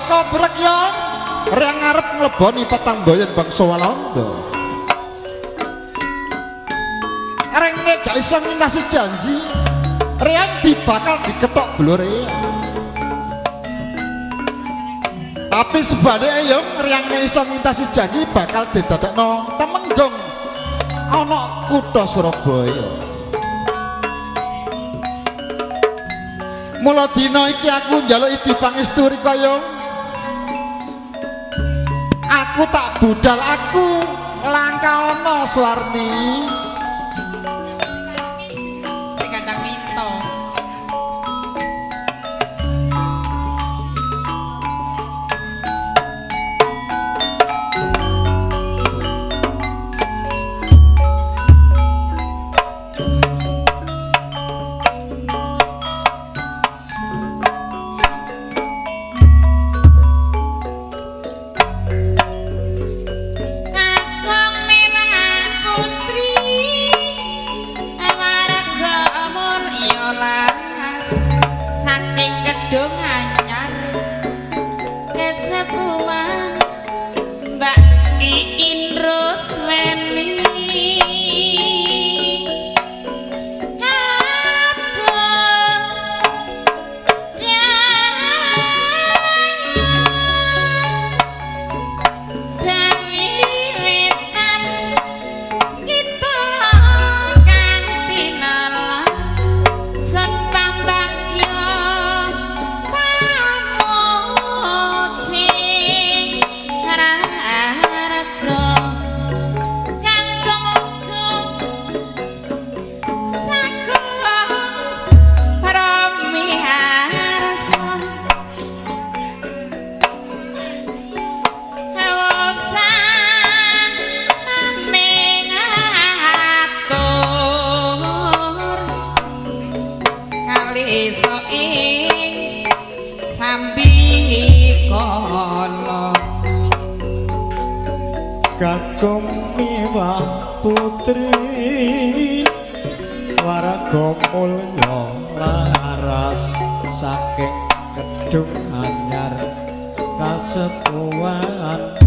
Jaka Brekyong reng ngarep ngleboni Petangboyan bangsa Walanda. Renge gak iso ngintasi janji, reng dibakal diketok glore. Tapi sebaliknya yang reng iso ngintasi janji bakal didadekno Temenggung ana kutha Surabaya. Mula dina iki aku njaluk dipangesturi kaya aku tak budal aku langka ana Suwarni sing kandang minto. Kakung miwah putri waraga mulya laras saking kedung anyar kasepuhan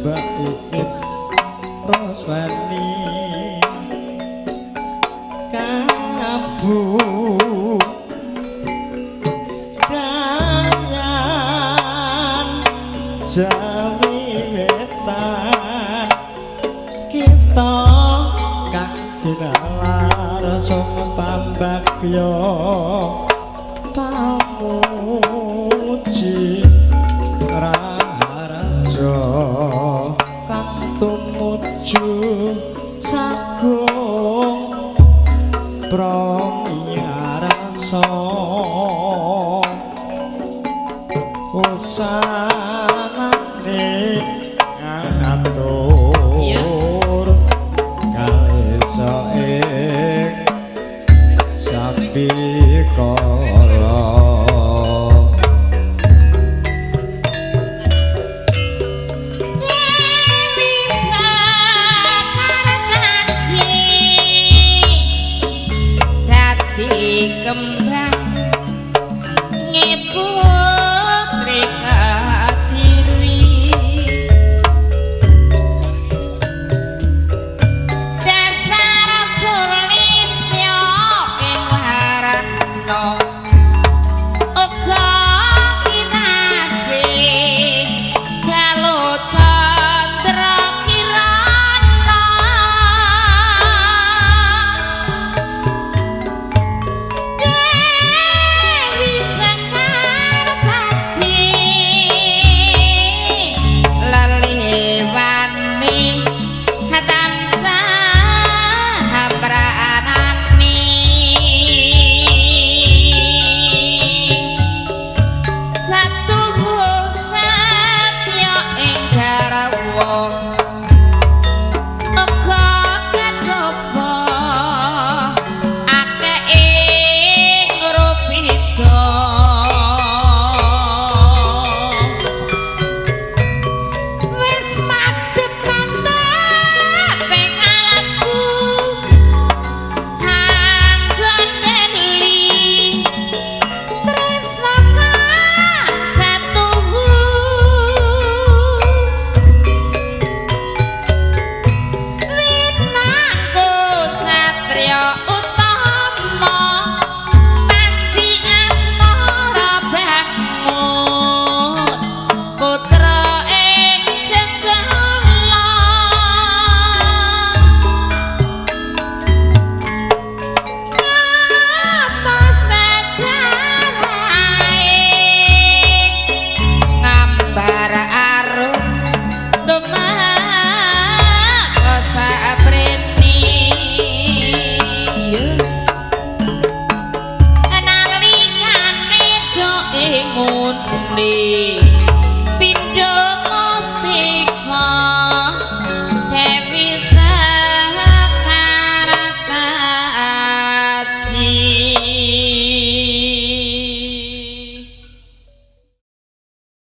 Mbak Iit Roswani kabu dayan Jawi wetan kita kang ginalar sumpambagya pamuji raja kang tumuju sagung